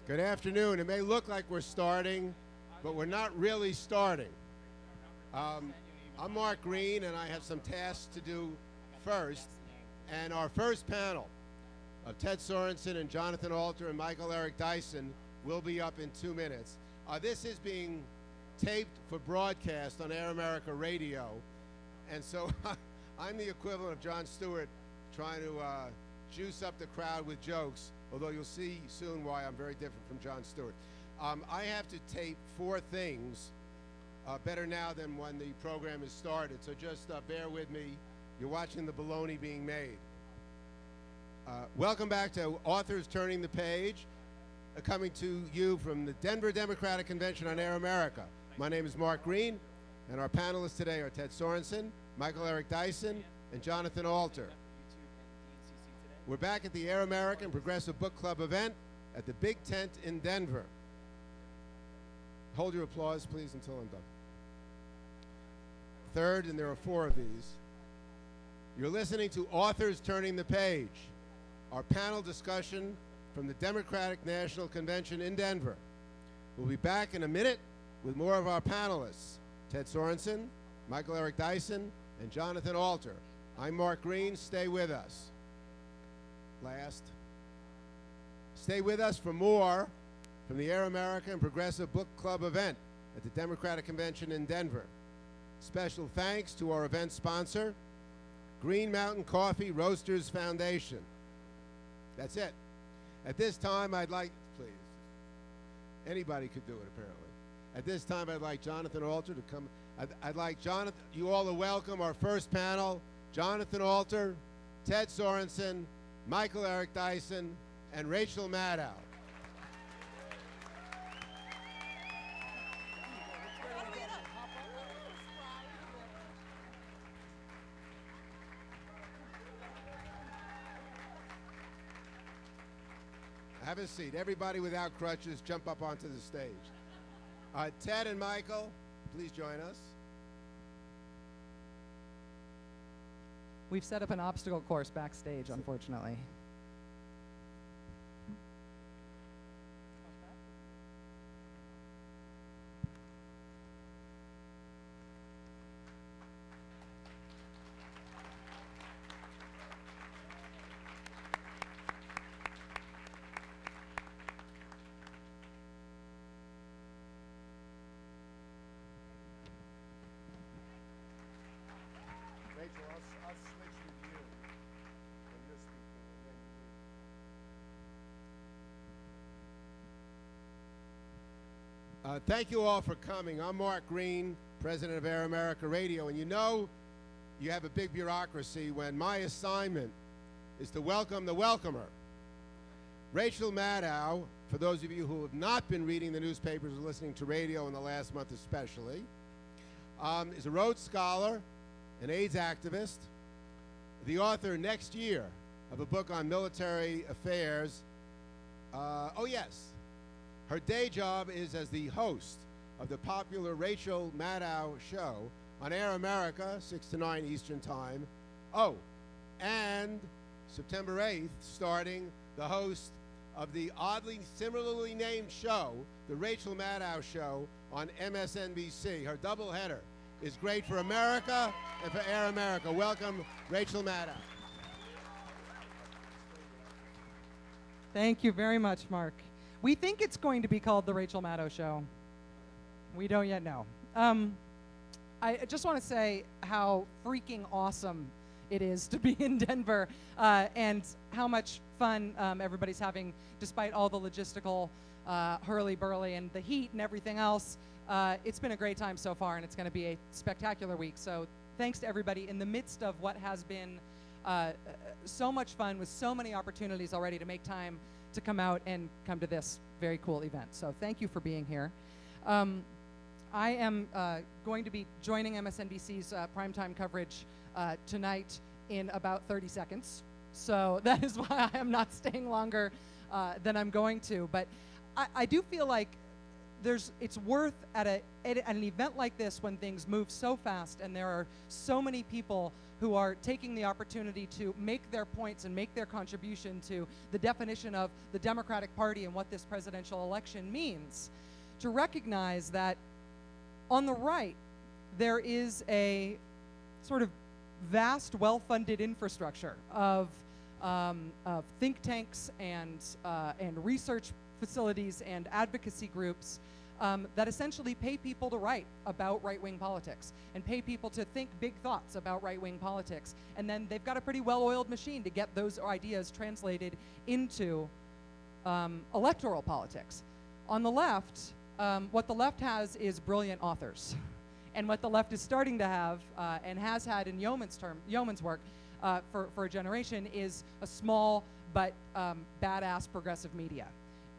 Good afternoon. It may look like we're starting, but we're not really starting. I'm Mark Green, and I have some tasks to do first. And our first panel of Ted Sorensen and Jonathan Alter and Michael Eric Dyson will be up in 2 minutes. This is being taped for broadcast on Air America Radio, and so I'm the equivalent of Jon Stewart trying to juice up the crowd with jokes, although you'll see soon why I'm very different from Jon Stewart. I have to tape 4 things better now than when the program is started, so just bear with me. You're watching the baloney being made. Welcome back to Authors Turning the Page, coming to you from the Denver Democratic Convention on Air America. My name is Mark Green, and our panelists today are Ted Sorensen, Michael Eric Dyson, and Jonathan Alter. We're back at the Air American Progressive Book Club event at the Big Tent in Denver. Hold your applause, please, until I'm done. Third, and there are 4 of these, you're listening to Authors Turning the Page, our panel discussion from the Democratic National Convention in Denver. We'll be back in a minute with more of our panelists, Ted Sorensen, Michael Eric Dyson, and Jonathan Alter. I'm Mark Green. Stay with us. Last. Stay with us for more from the Air American Progressive Book Club event at the Democratic Convention in Denver. Special thanks to our event sponsor, Green Mountain Coffee Roasters Foundation. That's it. At this time, I'd like, please, anybody could do it apparently. At this time, I'd like Jonathan Alter to come. I'd like Jonathan, you all to welcome our first panel, Jonathan Alter, Ted Sorensen, Michael Eric Dyson, and Rachel Maddow. Have a seat. Everybody without crutches, jump up onto the stage. Ted and Michael, please join us. We've set up an obstacle course backstage, unfortunately. Rachel, I'll switch with you. And you're speaking, and then you. Thank you all for coming. I'm Mark Green, president of Air America Radio, and you know you have a big bureaucracy when my assignment is to welcome the welcomer. Rachel Maddow, for those of you who have not been reading the newspapers or listening to radio in the last month especially, is a Rhodes Scholar, an AIDS activist, the author next year of a book on military affairs. Oh yes, her day job is as the host of the popular Rachel Maddow show on Air America, 6 to 9 Eastern Time. Oh, and September 8th, starting the host of the oddly similarly named show, the Rachel Maddow Show on MSNBC. Her doubleheader is great for America and for Air America. Welcome, Rachel Maddow. Thank you very much, Mark. We think it's going to be called The Rachel Maddow Show. We don't yet know. I just want to say how freaking awesome it is to be in Denver and how much fun everybody's having despite all the logistical hurly-burly and the heat and everything else. It's been a great time so far, and it's going to be a spectacular week. So thanks to everybody in the midst of what has been so much fun with so many opportunities already to make time to come out and come to this very cool event. So thank you for being here. I am going to be joining MSNBC's primetime coverage tonight in about 30 seconds. So that is why I am not staying longer than I'm going to. But I do feel like it's worth at an event like this, when things move so fast and there are so many people who are taking the opportunity to make their points and make their contribution to the definition of the Democratic Party and what this presidential election means, to recognize that on the right, there is a sort of vast, well-funded infrastructure of think tanks and research facilities and advocacy groups that essentially pay people to write about right-wing politics and pay people to think big thoughts about right-wing politics. And then they've got a pretty well-oiled machine to get those ideas translated into electoral politics. On the left, what the left has is brilliant authors. And what the left is starting to have, and has had in Yeoman's work for a generation, is a small but badass progressive media.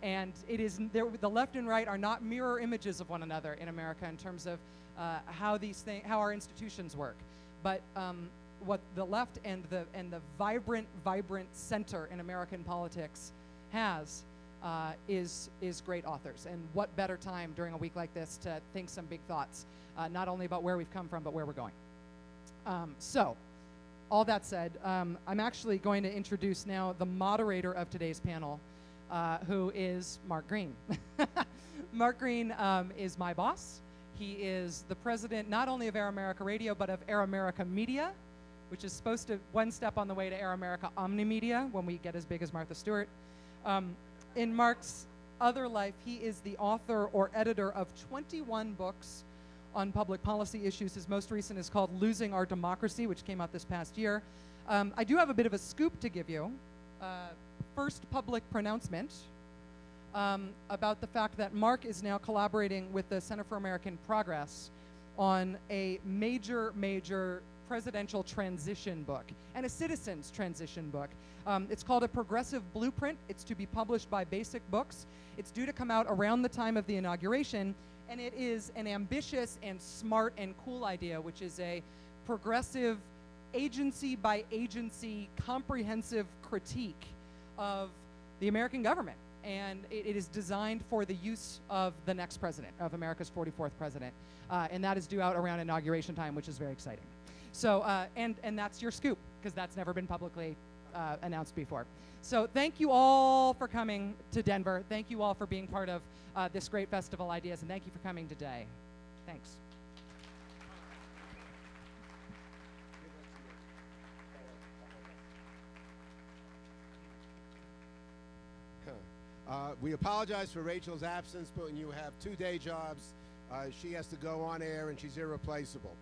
And it is the left and right are not mirror images of one another in America in terms of how our institutions work. But what the left and the vibrant center in American politics has is great authors. And what better time during a week like this to think some big thoughts, not only about where we've come from, but where we're going. So, all that said, I'm actually going to introduce now the moderator of today's panel, who is Mark Green. Mark Green is my boss. He is the president not only of Air America Radio, but of Air America Media, which is supposed to one step on the way to Air America Omnimedia when we get as big as Martha Stewart. In Mark's other life, he is the author or editor of 21 books on public policy issues. His most recent is called Losing Our Democracy, which came out this past year. I do have a bit of a scoop to give you. First public pronouncement about the fact that Mark is now collaborating with the Center for American Progress on a major presidential transition book and a citizens transition book. It's called A Progressive Blueprint. It's to be published by Basic Books. It's due to come out around the time of the inauguration, and it is an ambitious and smart and cool idea, which is a progressive agency by agency comprehensive critique of the American government. And it is designed for the use of the next president, of America's 44th president. And that is due out around inauguration time, which is very exciting. So, and that's your scoop, because that's never been publicly announced before. So thank you all for coming to Denver. Thank you all for being part of this great festival ideas, and thank you for coming today. Thanks. We apologize for Rachel's absence, but you have 2 day jobs. She has to go on air, and she's irreplaceable.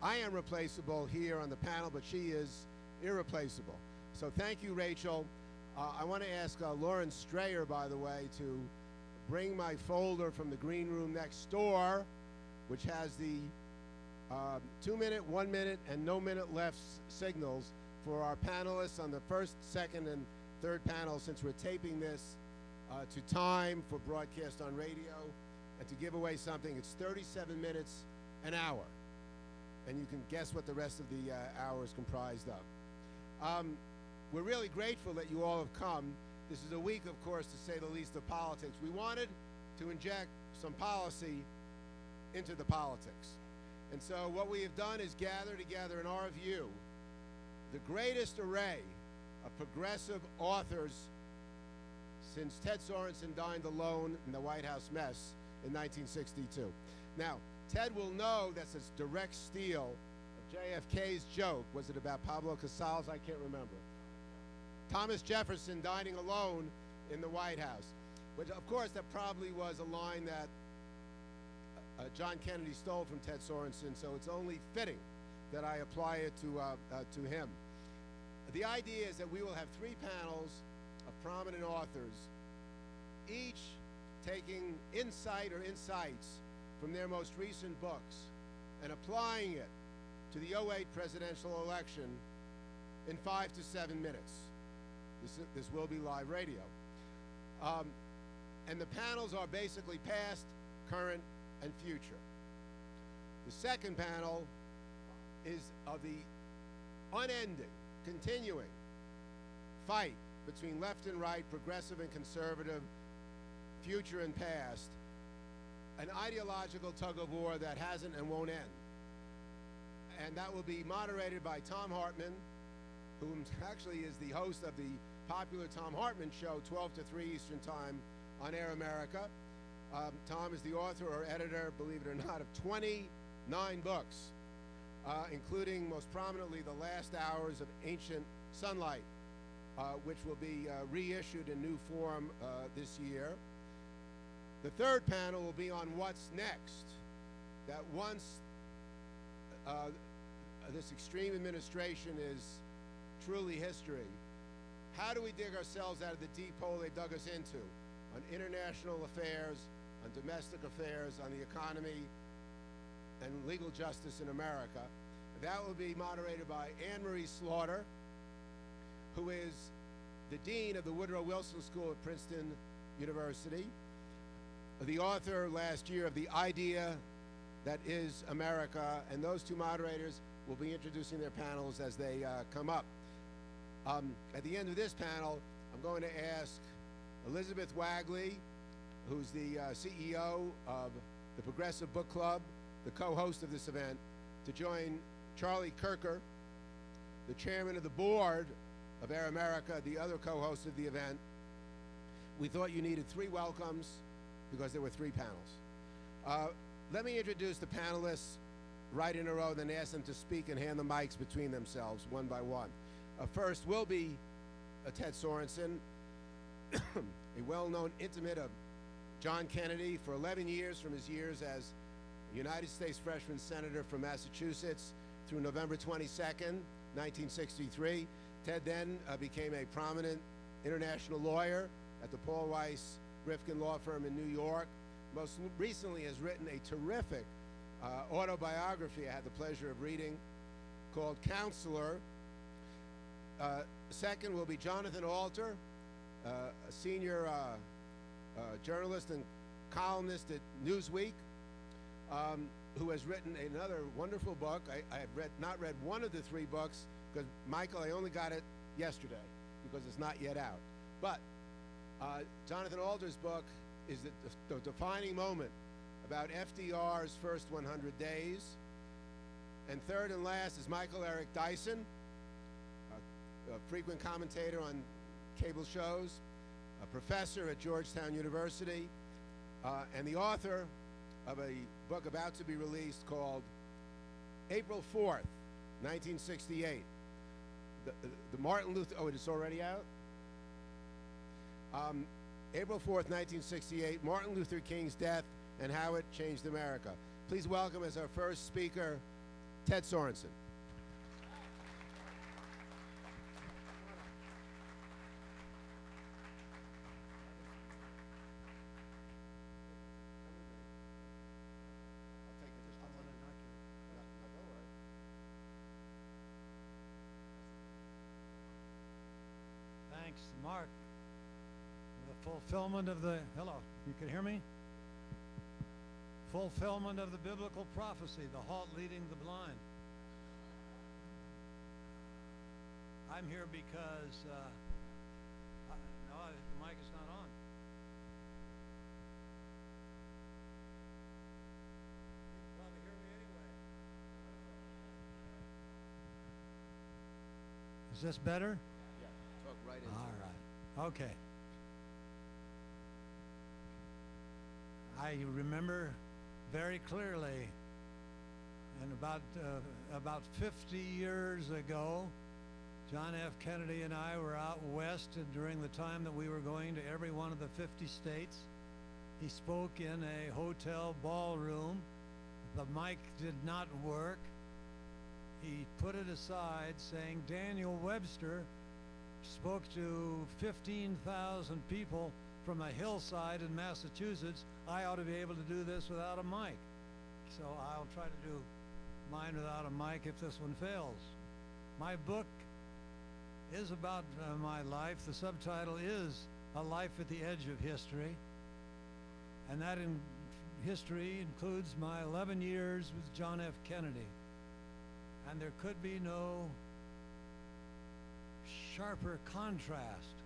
I am replaceable here on the panel, but she is irreplaceable. So thank you, Rachel. I want to ask Lauren Strayer, by the way, to bring my folder from the green room next door, which has the 2-minute, 1-minute, and no minute left signals for our panelists on the first, second, and third panel, since we're taping this to time for broadcast on radio, and to give away something. It's 37 minutes an hour, and you can guess what the rest of the hour is comprised of. We're really grateful that you all have come. This is a week, of course, to say the least, of politics. We wanted to inject some policy into the politics. And so what we have done is gather together, in our view, the greatest array of progressive authors since Ted Sorensen dined alone in the White House mess in 1962. Now, Ted will know that's a direct steal of JFK's joke. Was it about Pablo Casals? I can't remember. Thomas Jefferson dining alone in the White House. But of course, that probably was a line that John Kennedy stole from Ted Sorensen, so it's only fitting that I apply it to him. The idea is that we will have 3 panels of prominent authors, each taking insight or insights from their most recent books and applying it to the 2008 presidential election in 5 to 7 minutes. This will be live radio. And the panels are basically past, current, and future. The second panel is of the unending, continuing fight between left and right, progressive and conservative, future and past, an ideological tug of war that hasn't and won't end. and that will be moderated by Tom Hartman, who actually is the host of the popular Tom Hartman Show, 12 to 3 Eastern Time on Air America. Tom is the author or editor, believe it or not, of 29 books, including most prominently The Last Hours of Ancient Sunlight, which will be reissued in new form this year. The third panel will be on what's next. That once this extreme administration is truly history, how do we dig ourselves out of the deep hole they dug us into on international affairs, on domestic affairs, on the economy, and legal justice in America? That will be moderated by Anne Marie Slaughter, who is the dean of the Woodrow Wilson School at Princeton University, the author last year of The Idea That Is America, and those two moderators will be introducing their panels as they come up. At the end of this panel, I'm going to ask Elizabeth Wagley, who's the CEO of the Progressive Book Club, the co-host of this event, to join Charlie Kirker, the chairman of the board of Air America, the other co-host of the event. We thought you needed 3 welcomes because there were 3 panels. Let me introduce the panelists right in a row, then ask them to speak and hand the mics between themselves one by one. First will be Ted Sorensen, a well-known intimate of John Kennedy for 11 years, from his years as United States freshman senator from Massachusetts through November 22nd, 1963. Ted then became a prominent international lawyer at the Paul Weiss Rifkin law firm in New York. Most recently has written a terrific autobiography I had the pleasure of reading called Counselor. Second will be Jonathan Alter, a senior journalist and columnist at Newsweek, who has written another wonderful book. I have not read one of the 3 books because, Michael, I only got it yesterday because it's not yet out. But Jonathan Alter's book is the defining moment about FDR's first 100 days. And third and last is Michael Eric Dyson, a frequent commentator on cable shows, a professor at Georgetown University, and the author of a book about to be released called April 4th, 1968. The Martin Luther, oh, it's already out? April 4th, 1968, Martin Luther King's death and how it changed America. Please welcome as our first speaker, Ted Sorensen. Thanks, Mark. The fulfillment of the, hello, you can hear me? Fulfillment of the biblical prophecy, the halt leading the blind. I'm here because, no, the mic is not on. You can probably hear me anyway. Is this better? Yeah, talk right into All right. Okay. I remember very clearly, and about 50 years ago, John F. Kennedy and I were out west during the time that we were going to every one of the 50 states. He spoke in a hotel ballroom. The mic did not work. He put it aside, saying Daniel Webster spoke to 15,000 people from a hillside in Massachusetts. I ought to be able to do this without a mic. So I'll try to do mine without a mic if this one fails. My book is about my life. The subtitle is A Life at the Edge of History. And that history includes my 11 years with John F. Kennedy. And there could be no sharper contrast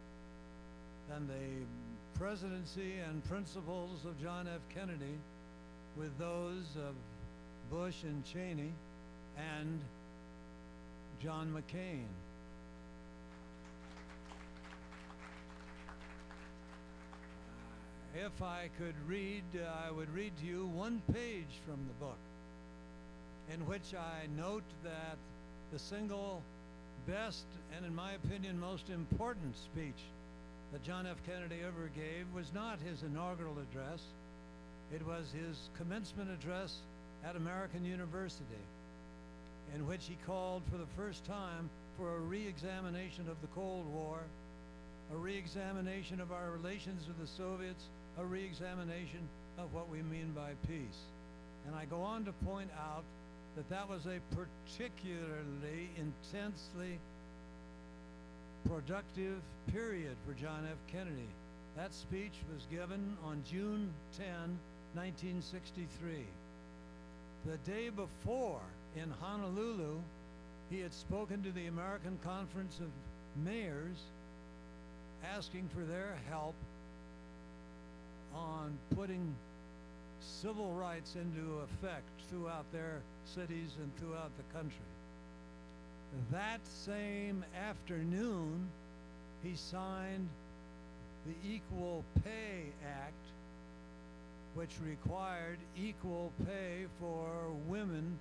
than the presidency and principles of John F. Kennedy with those of Bush and Cheney and John McCain. If I could read, I would read to you one page from the book, in which I note that the single best and, in my opinion, most important speech that John F. Kennedy ever gave was not his inaugural address. It was his commencement address at American University, in which he called for the first time for a re-examination of the Cold War, a re-examination of our relations with the Soviets, a re-examination of what we mean by peace. And I go on to point out that that was a particularly intensely productive period for John F. Kennedy. That speech was given on June 10, 1963. The day before, in Honolulu, he had spoken to the American Conference of Mayors, asking for their help on putting civil rights into effect throughout their cities and throughout the country. That same afternoon, he signed the Equal Pay Act, which required equal pay for women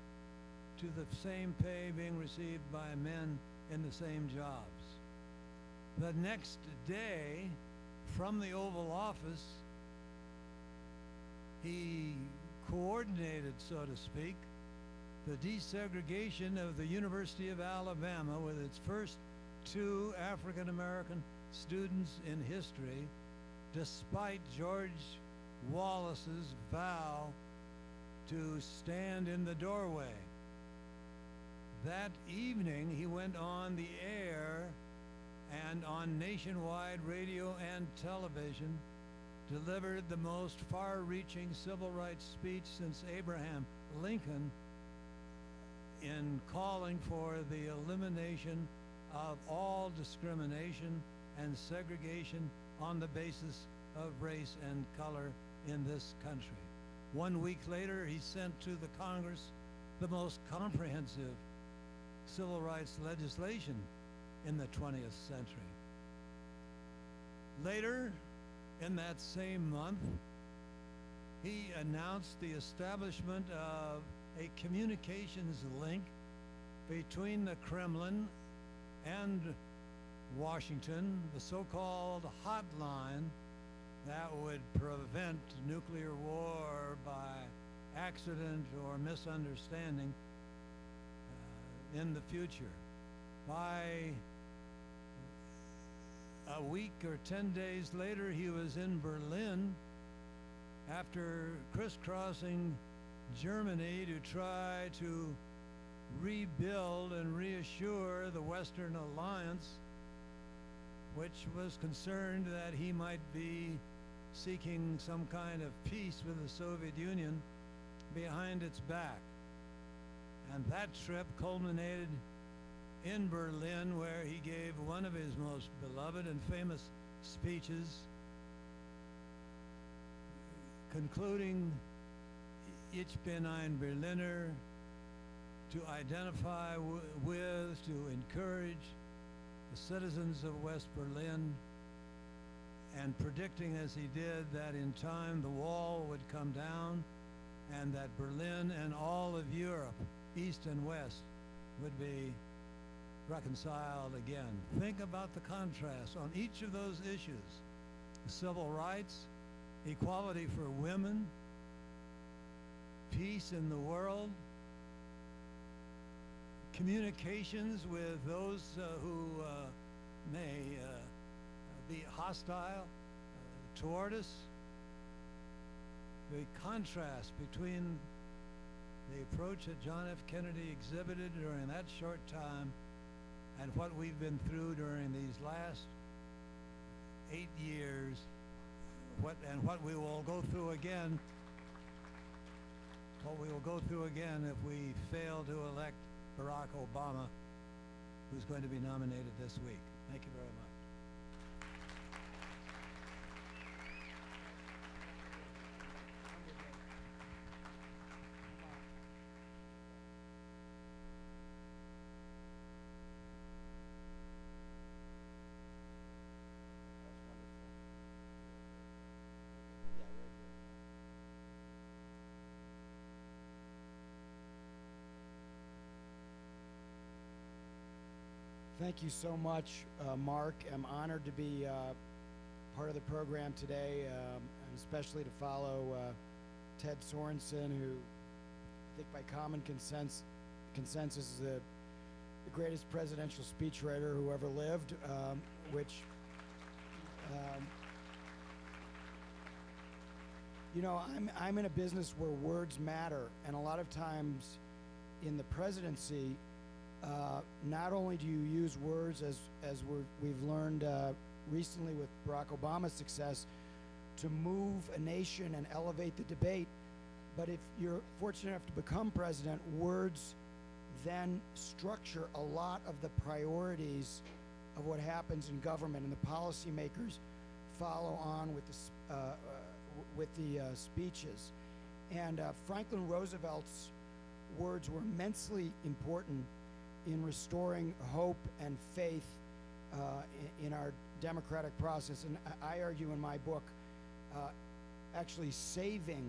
to the same pay being received by men in the same jobs. The next day, from the Oval Office, he coordinated, so to speak, the desegregation of the University of Alabama with its first 2 African-American students in history, despite George Wallace's vow to stand in the doorway. That evening, he went on the air and on nationwide radio and television, delivered the most far-reaching civil rights speech since Abraham Lincoln in calling for the elimination of all discrimination and segregation on the basis of race and color in this country. 1 week later, he sent to the Congress the most comprehensive civil rights legislation in the 20th century. Later, in that same month, he announced the establishment of a communications link between the Kremlin and Washington, the so-called hotline that would prevent nuclear war by accident or misunderstanding in the future. By a week or 10 days later, he was in Berlin after crisscrossing Germany to try to rebuild and reassure the Western Alliance, which was concerned that he might be seeking some kind of peace with the Soviet Union behind its back. And that trip culminated in Berlin, where he gave one of his most beloved and famous speeches, concluding, "Ich bin ein Berliner," to identify with, to encourage the citizens of West Berlin, and predicting as he did that in time the wall would come down and that Berlin and all of Europe, East and West, would be reconciled again. Think about the contrast on each of those issues: civil rights, equality for women, peace in the world, communications with those who may be hostile toward us. The contrast between the approach that John F. Kennedy exhibited during that short time and what we've been through during these last 8 years, what we will go through again, if we fail to elect Barack Obama, who's going to be nominated this week. Thank you very much. Thank you so much, Mark. I'm honored to be part of the program today, and especially to follow Ted Sorensen, who I think by common consensus is the greatest presidential speechwriter who ever lived, you know, I'm in a business where words matter, and a lot of times in the presidency, not only do you use words as we've learned recently with Barack Obama's success to move a nation and elevate the debate, but if you're fortunate enough to become president, words then structure a lot of the priorities of what happens in government, and the policymakers follow on with the speeches. And Franklin Roosevelt's words were immensely important in restoring hope and faith in our democratic process. And I argue in my book, actually saving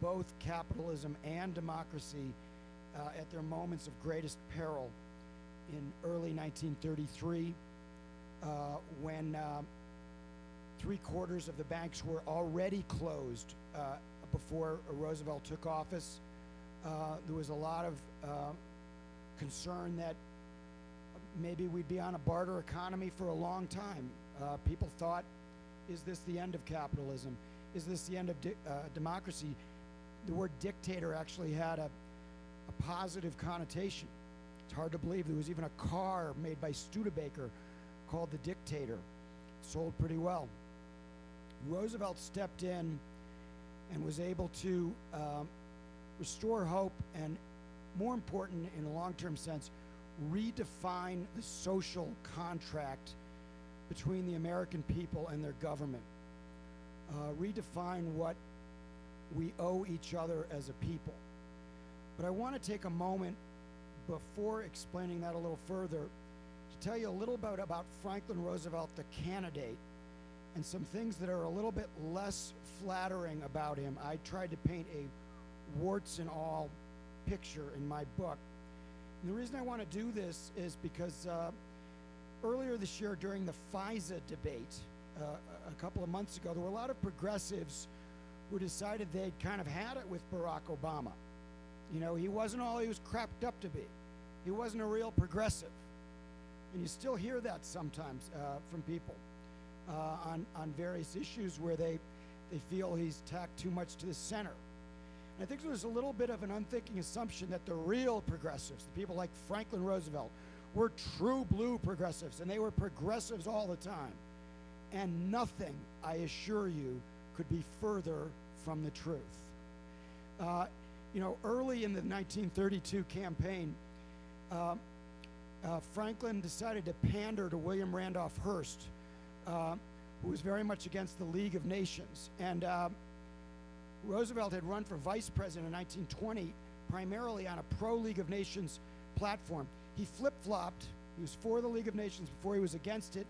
both capitalism and democracy at their moments of greatest peril in early 1933, when 3/4 of the banks were already closed before Roosevelt took office. There was a lot of concern that maybe we'd be on a barter economy for a long time. People thought, is this the end of capitalism? Is this the end of democracy? The word dictator actually had a positive connotation. It's hard to believe there was even a car made by Studebaker called the Dictator. Sold pretty well. Roosevelt stepped in and was able to restore hope and, more important in a long-term sense, redefine the social contract between the American people and their government. Redefine what we owe each other as a people. But I want to take a moment before explaining that a little further to tell you a little bit about Franklin Roosevelt, the candidate, and some things that are a little bit less flattering about him. I tried to paint a warts and all picture in my book. And the reason I want to do this is because earlier this year during the FISA debate, a couple of months ago, there were a lot of progressives who decided they'd kind of had it with Barack Obama. You know, he wasn't all he was cracked up to be. He wasn't a real progressive. And you still hear that sometimes from people on various issues where they feel he's tacked too much to the center. And I think there's a little bit of an unthinking assumption that the real progressives, the people like Franklin Roosevelt, were true blue progressives, and they were progressives all the time. And nothing, I assure you, could be further from the truth. You know, early in the 1932 campaign, Franklin decided to pander to William Randolph Hearst, who was very much against the League of Nations. And Roosevelt had run for vice president in 1920, primarily on a pro-League of Nations platform. He flip-flopped. He was for the League of Nations before he was against it.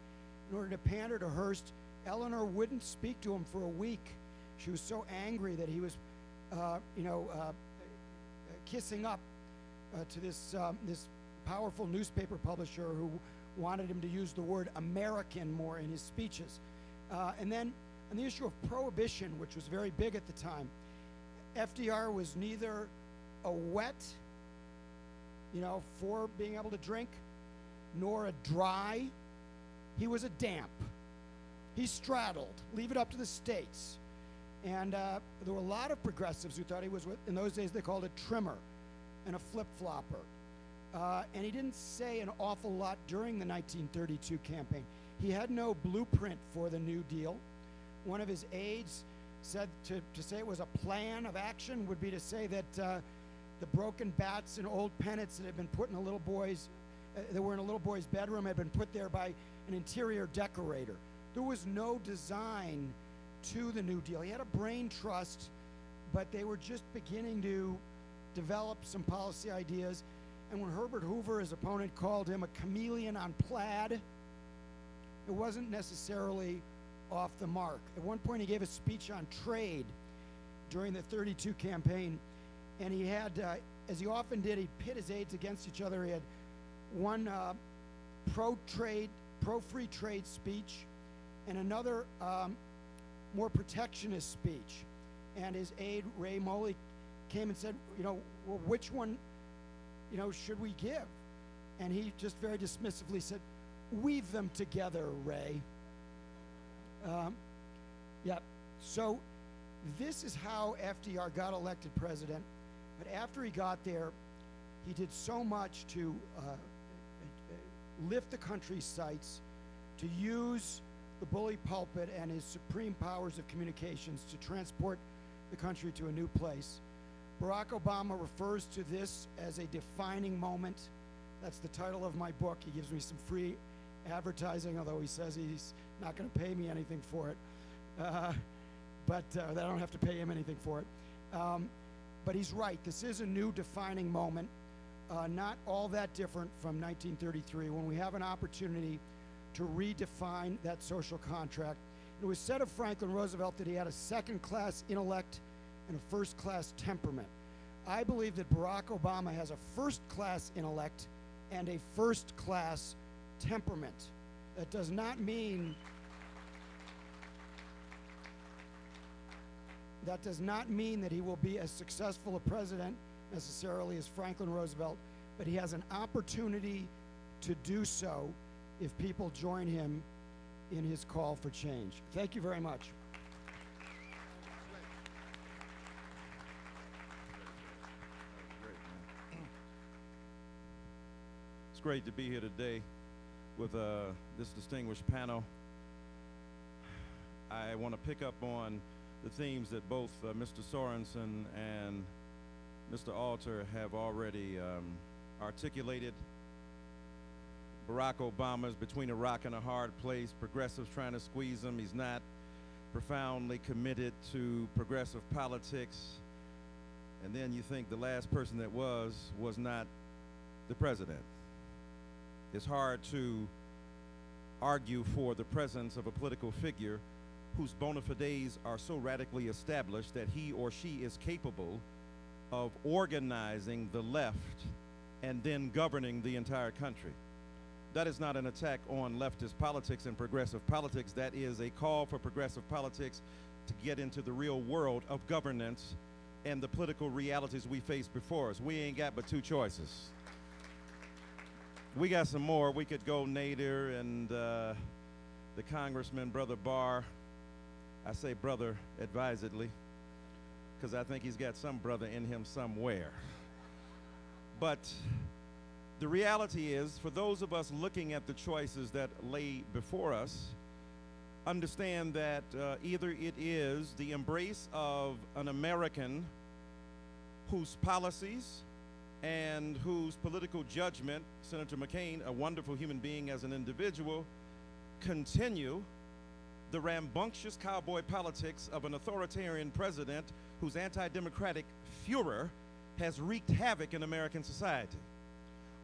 In order to pander to Hearst, Eleanor wouldn't speak to him for a week. She was so angry that he was, kissing up to this powerful newspaper publisher who wanted him to use the word American more in his speeches. And then on the issue of prohibition, which was very big at the time, FDR was neither a wet, for being able to drink, nor a dry. He was a damp. He straddled. Leave it up to the states. And there were a lot of progressives who thought he was, in those days they called it trimmer and a flip-flopper. And he didn't say an awful lot during the 1932 campaign. He had no blueprint for the New Deal. One of his aides said to say it was a plan of action would be to say that the broken bats and old pennants that had been put in a little boy's, that were in a little boy's bedroom had been put there by an interior decorator. There was no design to the New Deal. He had a brain trust, but they were just beginning to develop some policy ideas. And when Herbert Hoover, his opponent, called him a chameleon on plaid, it wasn't necessarily off the mark. At one point, he gave a speech on trade during the 32 campaign, and he had, as he often did, he pit his aides against each other. He had one pro-trade, pro-free trade speech, and another more protectionist speech. And his aide, Ray Moley, came and said, well, which one, should we give? And he just very dismissively said, weave them together, Ray. Yeah, so this is how FDR got elected president. But after he got there, he did so much to lift the country's sights, to use the bully pulpit and his supreme powers of communications to transport the country to a new place. Barack Obama refers to this as a defining moment. That's the title of my book. He gives me some free advertising, although he says he's not going to pay me anything for it. But I don't have to pay him anything for it. But he's right. This is a new defining moment, not all that different from 1933, when we have an opportunity to redefine that social contract. It was said of Franklin Roosevelt that he had a second-class intellect and a first-class temperament. I believe that Barack Obama has a first-class intellect and a first-class temperament. That does not mean that he will be as successful a president necessarily as Franklin Roosevelt, but he has an opportunity to do so if people join him in his call for change. Thank you very much. It's great to be here today with this distinguished panel. I want to pick up on the themes that both Mr. Sorensen and Mr. Alter have already articulated. Barack Obama is between a rock and a hard place. Progressives trying to squeeze him. He's not profoundly committed to progressive politics. And then you think the last person that was not the president. It's hard to argue for the presence of a political figure whose bona fides are so radically established that he or she is capable of organizing the left and then governing the entire country. That is not an attack on leftist politics and progressive politics. That is a call for progressive politics to get into the real world of governance and the political realities we face before us. We ain't got but two choices. We got some more. We could go Nader and the Congressman, Brother Barr. I say brother advisedly, because I think he's got some brother in him somewhere. But the reality is, for those of us looking at the choices that lay before us, understand that either it is the embrace of an American whose policies and whose political judgment, Senator McCain, a wonderful human being as an individual, continue the rambunctious cowboy politics of an authoritarian president whose anti-democratic furor has wreaked havoc in American society.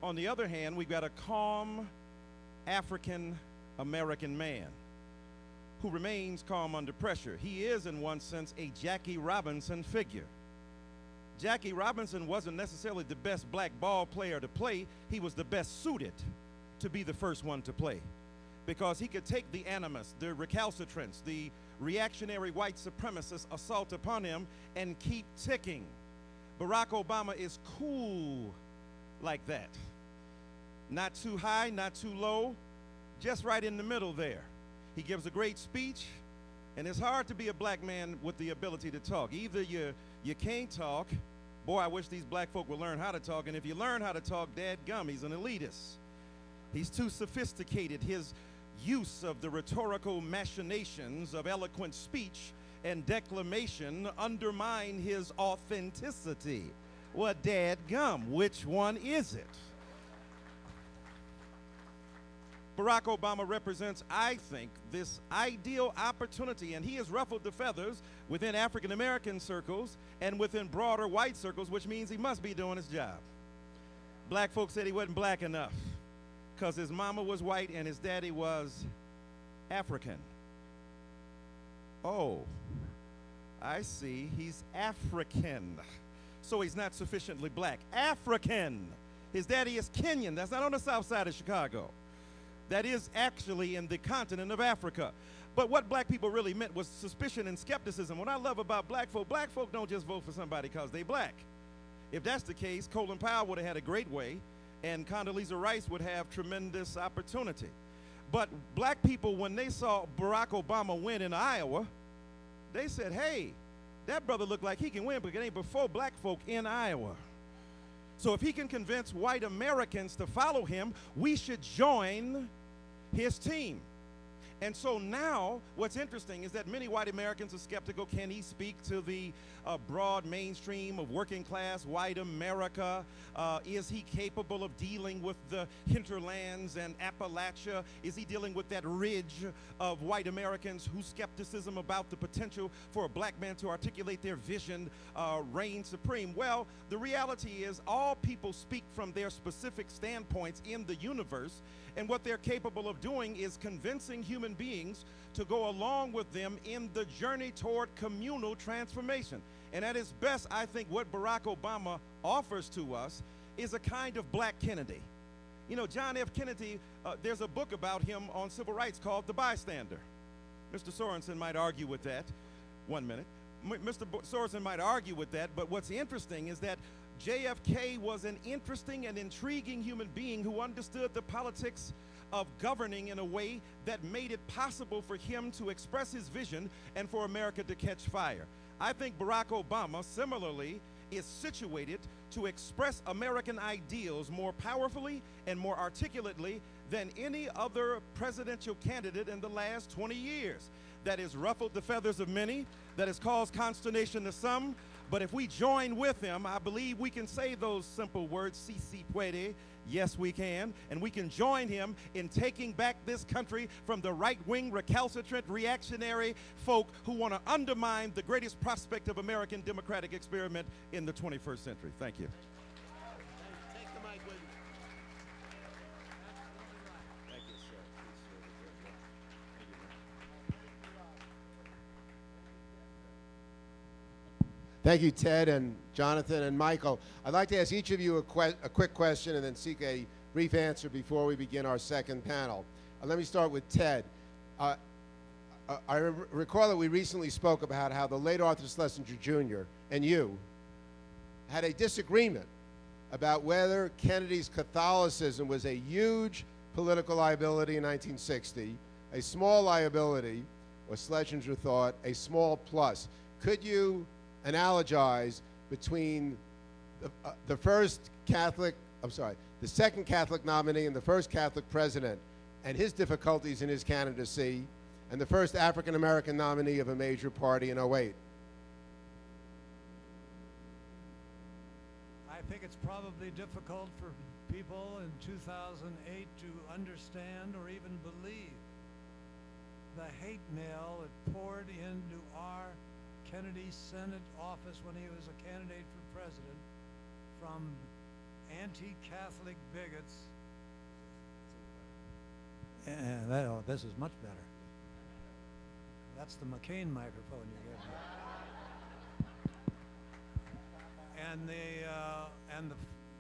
On the other hand, we've got a calm African-American man who remains calm under pressure. He is, in one sense, a Jackie Robinson figure. Jackie Robinson wasn't necessarily the best black ball player to play. He was the best suited to be the first one to play, because he could take the animus, the recalcitrants, the reactionary white supremacist assault upon him and keep ticking. Barack Obama is cool like that. Not too high, not too low, just right in the middle there. He gives a great speech, and it's hard to be a black man with the ability to talk. Either you can't talk, boy, I wish these black folk would learn how to talk, and if you learn how to talk, dadgum, he's an elitist. He's too sophisticated. His use of the rhetorical machinations of eloquent speech and declamation undermine his authenticity. Well, dadgum, which one is it? Barack Obama represents, I think, this ideal opportunity, and he has ruffled the feathers within African-American circles and within broader white circles, which means he must be doing his job. Black folks said he wasn't black enough because his mama was white and his daddy was African. Oh, I see. He's African. So he's not sufficiently black. African. His daddy is Kenyan. That's not on the south side of Chicago. that is actually in the continent of Africa. But what black people really meant was suspicion and skepticism. What I love about black folk don't just vote for somebody because they black. If that's the case, Colin Powell would have had a great way, and Condoleezza Rice would have tremendous opportunity. But black people, when they saw Barack Obama win in Iowa, they said, hey, that brother looked like he can win, but it ain't before black folk in Iowa. So if he can convince white Americans to follow him, we should join his team. And so now what's interesting is that many white Americans are skeptical. Can he speak to the broad mainstream of working class white America? Is he capable of dealing with the hinterlands and Appalachia? Is he dealing with that ridge of white Americans whose skepticism about the potential for a black man to articulate their vision reign supreme? Well, the reality is all people speak from their specific standpoints in the universe, and what they're capable of doing is convincing human beings to go along with them in the journey toward communal transformation. And at its best, I think what Barack Obama offers to us is a kind of black Kennedy. You know, John F. Kennedy, there's a book about him on civil rights called The Bystander. Mr. Sorensen might argue with that. 1 minute. Mr. Sorensen might argue with that, but what's interesting is that JFK was an interesting and intriguing human being who understood the politics of governing in a way that made it possible for him to express his vision and for America to catch fire. I think Barack Obama, similarly, is situated to express American ideals more powerfully and more articulately than any other presidential candidate in the last 20 years. That has ruffled the feathers of many, that has caused consternation to some, but if we join with him, I believe we can say those simple words, si si puede, yes we can, and we can join him in taking back this country from the right-wing, recalcitrant, reactionary folk who want to undermine the greatest prospect of American democratic experiment in the 21st century. Thank you. Take the mic with you. Thank you, sir. Thank you, Ted and Jonathan and Michael. I'd like to ask each of you a quick question and then seek a brief answer before we begin our second panel. Let me start with Ted. I recall that we recently spoke about how the late Arthur Schlesinger Jr. and you had a disagreement about whether Kennedy's Catholicism was a huge political liability in 1960, a small liability, or Schlesinger thought, a small plus. Could you analogize between the second Catholic nominee and the first Catholic president and his difficulties in his candidacy, and the first African-American nominee of a major party in 08? I think it's probably difficult for people in 2008 to understand or even believe the hate mail that poured into our Kennedy Senate office when he was a candidate for president from anti-Catholic bigots. And this is much better. That's the McCain microphone you get. And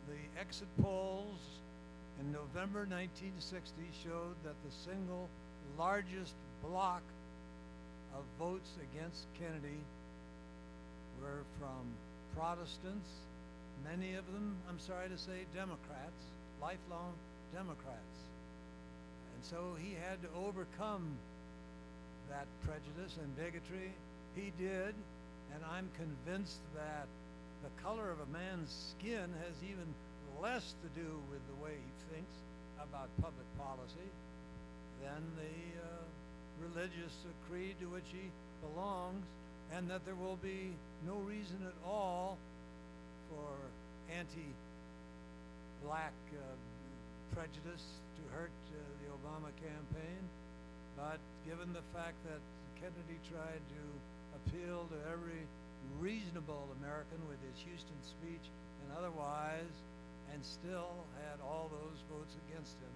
the exit polls in November 1960 showed that the single largest block of votes against Kennedy were from Protestants, many of them, I'm sorry to say, Democrats, lifelong Democrats. And so he had to overcome that prejudice and bigotry. He did, and I'm convinced that the color of a man's skin has even less to do with the way he thinks about public policy than the religious creed to which he belongs, and that there will be no reason at all for anti-black prejudice to hurt the Obama campaign. But given the fact that Kennedy tried to appeal to every reasonable American with his Houston speech and otherwise, and still had all those votes against him,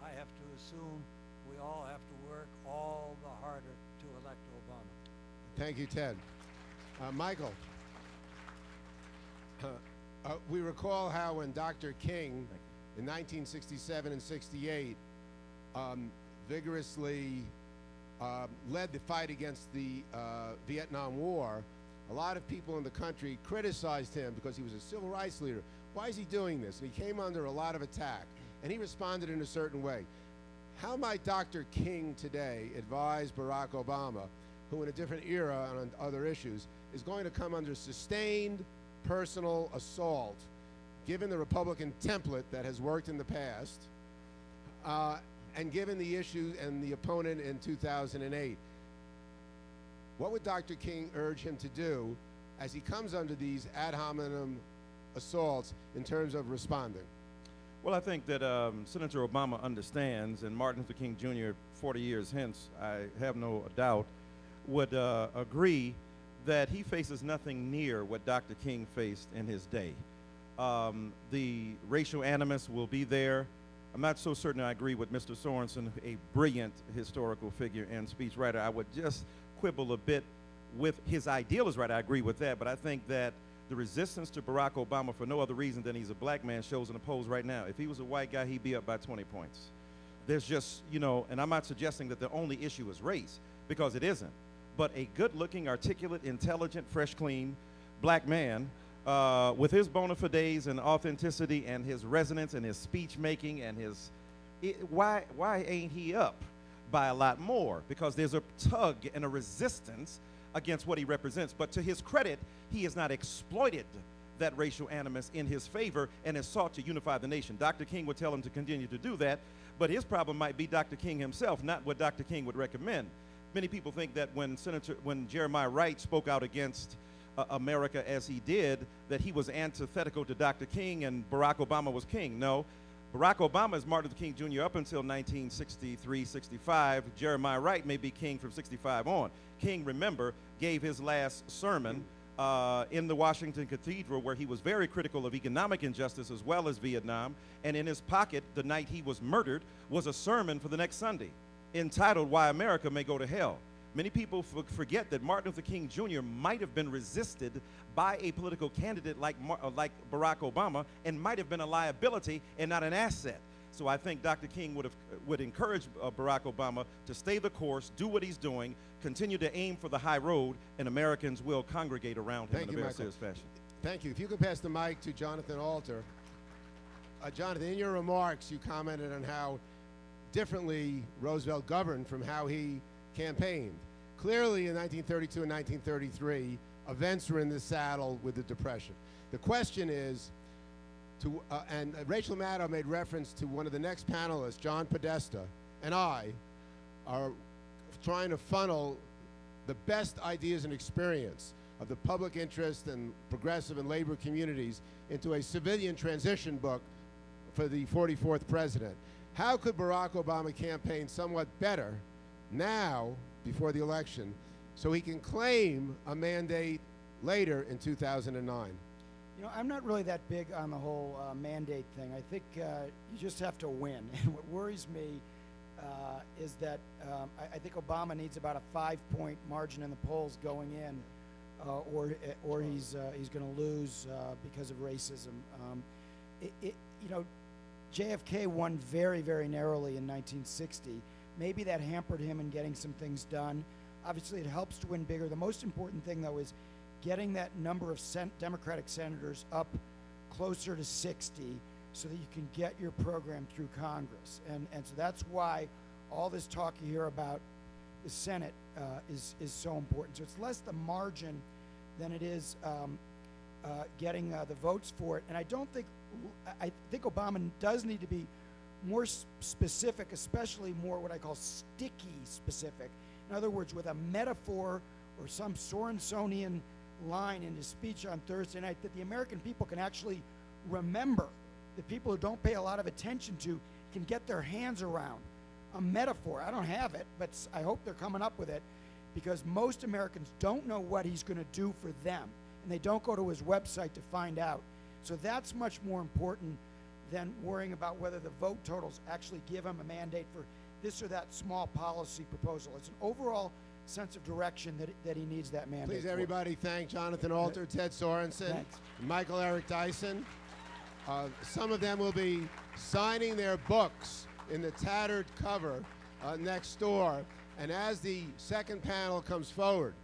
I have to assume we all have to work all the harder to elect Obama. Thank you, Ted. Michael, we recall how when Dr. King in 1967 and 68 vigorously led the fight against the Vietnam War, a lot of people in the country criticized him because he was a civil rights leader. Why is he doing this? And he came under a lot of attack, and he responded in a certain way. How might Dr. King today advise Barack Obama, who in a different era and on other issues is going to come under sustained personal assault, given the Republican template that has worked in the past, and given the issue and the opponent in 2008? What would Dr. King urge him to do as he comes under these ad hominem assaults in terms of responding? Well, I think that Senator Obama understands, and Martin Luther King Jr., 40 years hence, I have no doubt, would agree that he faces nothing near what Dr. King faced in his day. The racial animus will be there. I'm not so certain I agree with Mr. Sorensen, a brilliant historical figure and speechwriter. I would just quibble a bit with his ideal is right. I agree with that, but I think that the resistance to Barack Obama for no other reason than he's a black man shows in the polls right now. If he was a white guy, he'd be up by 20 points. There's just, you know, and I'm not suggesting that the only issue is race, because it isn't. But a good-looking, articulate, intelligent, fresh, clean black man with his bona fides and authenticity and his resonance and his speech making and his, why ain't he up by a lot more? Because there's a tug and a resistance against what he represents. But to his credit, he has not exploited that racial animus in his favor and has sought to unify the nation. Dr. King would tell him to continue to do that, but his problem might be Dr. King himself, not what Dr. King would recommend. Many people think that when Jeremiah Wright spoke out against America as he did, that he was antithetical to Dr. King and Barack Obama was king. No, Barack Obama is Martin Luther King Jr. up until 1963, 65. Jeremiah Wright may be king from 65 on. King, remember, gave his last sermon in the Washington Cathedral, where he was very critical of economic injustice as well as Vietnam. And in his pocket, the night he was murdered, was a sermon for the next Sunday entitled Why America May Go to Hell. Many people forget that Martin Luther King Jr. might have been resisted by a political candidate like Barack Obama and might have been a liability and not an asset. So I think Dr. King would encourage Barack Obama to stay the course, do what he's doing, continue to aim for the high road, and Americans will congregate around him in a very serious fashion. Thank you. If you could pass the mic to Jonathan Alter. Jonathan, in your remarks, you commented on how differently Roosevelt governed from how he campaigned. Clearly, in 1932 and 1933, events were in the saddle with the Depression. The question is, and Rachel Maddow made reference to one of the next panelists, John Podesta, and I are trying to funnel the best ideas and experience of the public interest and progressive and labor communities into a civilian transition book for the 44th president. How could Barack Obama campaign somewhat better now, before the election, so he can claim a mandate later in 2009? You know, I'm not really that big on the whole mandate thing. I think you just have to win. And what worries me is that I think Obama needs about a 5-point margin in the polls going in, or he's going to lose because of racism. You know, JFK won very, very narrowly in 1960. Maybe that hampered him in getting some things done. Obviously, it helps to win bigger. The most important thing, though, is getting that number of Democratic senators up closer to 60 so that you can get your program through Congress. And so that's why all this talk you hear about the Senate is so important. So it's less the margin than it is getting the votes for it. And I think Obama does need to be more specific, especially more what I call sticky specific. In other words, with a metaphor or some Sorensonian line in his speech on Thursday night that the American people can actually remember, the people who don't pay a lot of attention to can get their hands around. A metaphor. I don't have it, but I hope they're coming up with it, because most Americans don't know what he's going to do for them, and they don't go to his website to find out. So that's much more important than worrying about whether the vote totals actually give him a mandate for this or that small policy proposal. It's an overall sense of direction that he needs that mandate. Please, everybody, thank Jonathan Alter, Ted Sorensen, Michael Eric Dyson. Some of them will be signing their books in the tattered cover next door. And as the second panel comes forward,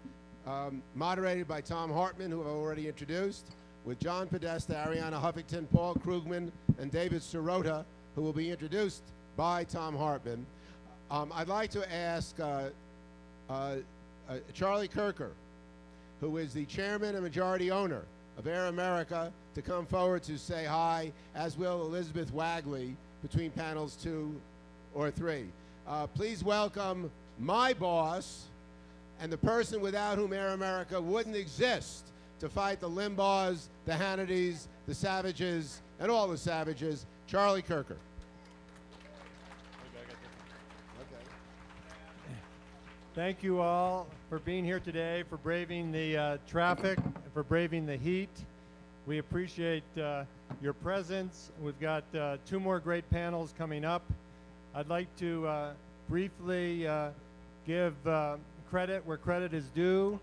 moderated by Tom Hartman, who I've already introduced, with John Podesta, Ariana Huffington, Paul Krugman, and David Sirota, who will be introduced by Tom Hartman. I'd like to ask Charlie Kirker, who is the chairman and majority owner of Air America, to come forward to say hi, as will Elizabeth Wagley, between panels 2 or 3. Please welcome my boss and the person without whom Air America wouldn't exist, to fight the Limbaughs, the Hannitys, the Savages, and all the Savages, Charlie Kirker. Thank you all for being here today, for braving the traffic, for braving the heat. We appreciate your presence. We've got 2 more great panels coming up. I'd like to briefly give credit where credit is due.